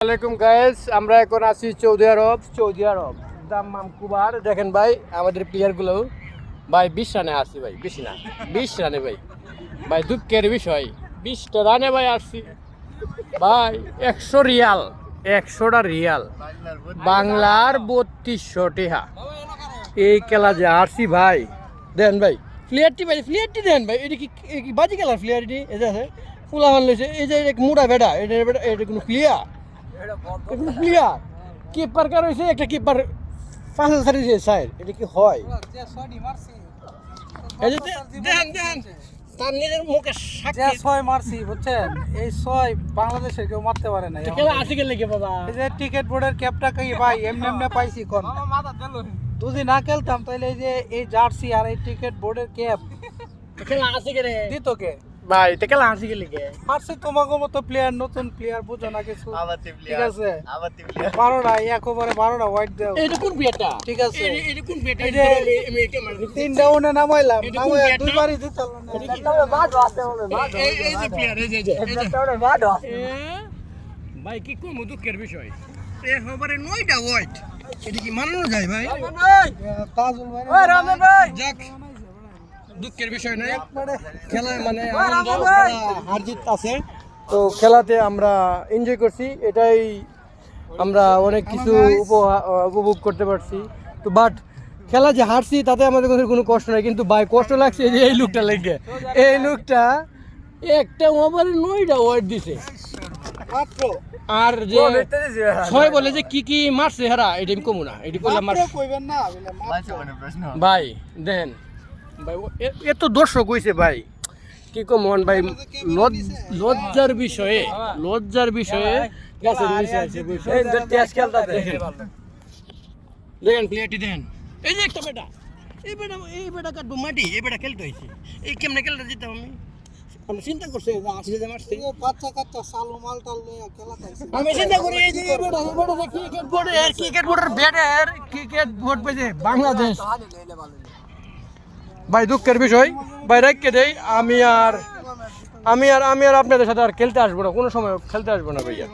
আসসালামাইকুম গাইস, আমরা এখন আছি সৌদি আরব দাম্মাম কুবার। দেখেন ভাই আমাদের প্লেয়ারগুলো ভাই 20 রানে আসছি ভাই, বেশি না 20 রানে ভাই। ভাই দুঃখের বিষয় 20টা রানে ভাই আসছি ভাই। 100 রিয়াল, 100টা রিয়াল বাংলার 3200 টাকা। এই খেলা যে আসছি ভাই, দেন ভাই প্লেয়ারটি দেন ভাই। এটা কি বাজি খেলার প্লেয়ারটি? এটা আছে ফুলা মান লইছে, এই যে মোটা বেটা, এটা কোনো প্লেয়ার? প্লেয়ার কিপার কার হয়েছে একটা কিপার 5 সারি সাইড, এটা কি হয়? এই যে দেন তার নিজের মুখে সাক্ষী 6 মারছি বুঝছেন, এই 6 বাংলাদেশে কেউ মারতে পারে না। খেলা আসি গেলে কি বাবা? এই যে টিকেট বোর্ডের ক্যাপটা কি ভাই এমনি পাইছি কোন যদি না খেলতাম তাহলে এই যে এই জার্সি আর এই টিকেট বোর্ডের ক্যাপ খেলা আসি গেলে দিত কে ভাই? তে খেলা আসি গেলে কে মারছি? তোমাকে মতো প্লেয়ার, নতুন প্লেয়ার বুঝো না কিছু। ঠিক আছে, আবার 12টা একবারে 12টা হোয়াইট দাও। এটা কোন বিয়েটা? ঠিক আছে, এটা কোন বিয়েটা? এই যে 3 ডাউনে নামাইলাম, এটা কোন নামাই ব্যাট না? দুইবারই দিতাম না। এই যে প্লেয়ার, এই যে ভাই কি কোন দুঃখের বিষয়, এ খবরে 9টা হোয়াইট, এটা কি মানানো যায় ভাই? তাজুল ভাই যাক, দুঃখের বিষয় নাই, খেলায় মানে হার জিত আছে, তো খেলাতে আমরা এনজয় করছি, এটাই আমরা অনেক কিছু উপভোগ করতে পারছি। তো বাট খেলা যে হারছি তাতে আমাদের কোনো কষ্ট নাই, কিন্তু ভাই কষ্ট লাগছে যে এই লোকটা লেগে, এই লোকটা একটা ওভারে 9টা ওয়ার্ড দিছে মাত্র আর যে 6 বলে যে কি মারছে হেরা, এটা আমি কমু না, এটি করলাম মাত্র কইবেন না বলে মাত্র। প্রশ্ন ভাই দেন ভাই, এত দর্শক হইছে ভাই, কি কমন ভাই। লজ্জার বিষয়ে গাছের নিচে আছে বসে। দেখেন প্লেয়ারটি দেখেন, এই যে একটা বেটা, এই বেটা কাটবো মাটি, এই বেটা খেলতে হয়েছে, এই কেমনে খেলতে যেতাম আমি চিন্তা করছি যে আসলে যে মারছে। ও বাচ্চা কাচ্চা সালো মালটা লইয়া খেলা খাইছে। আমি চিন্তা করি এই যে ক্রিকেট বোর্ডের ব্যাটার ক্রিকেট বোর্ড পেয়েছে বাংলাদেশ। ভাই দুঃখের বিষয় ভাই, রেখে দেই। আমি আর আপনাদের সাথে আর খেলতে আসবো না, কোনো সময় খেলতে আসবো না ভাইয়া।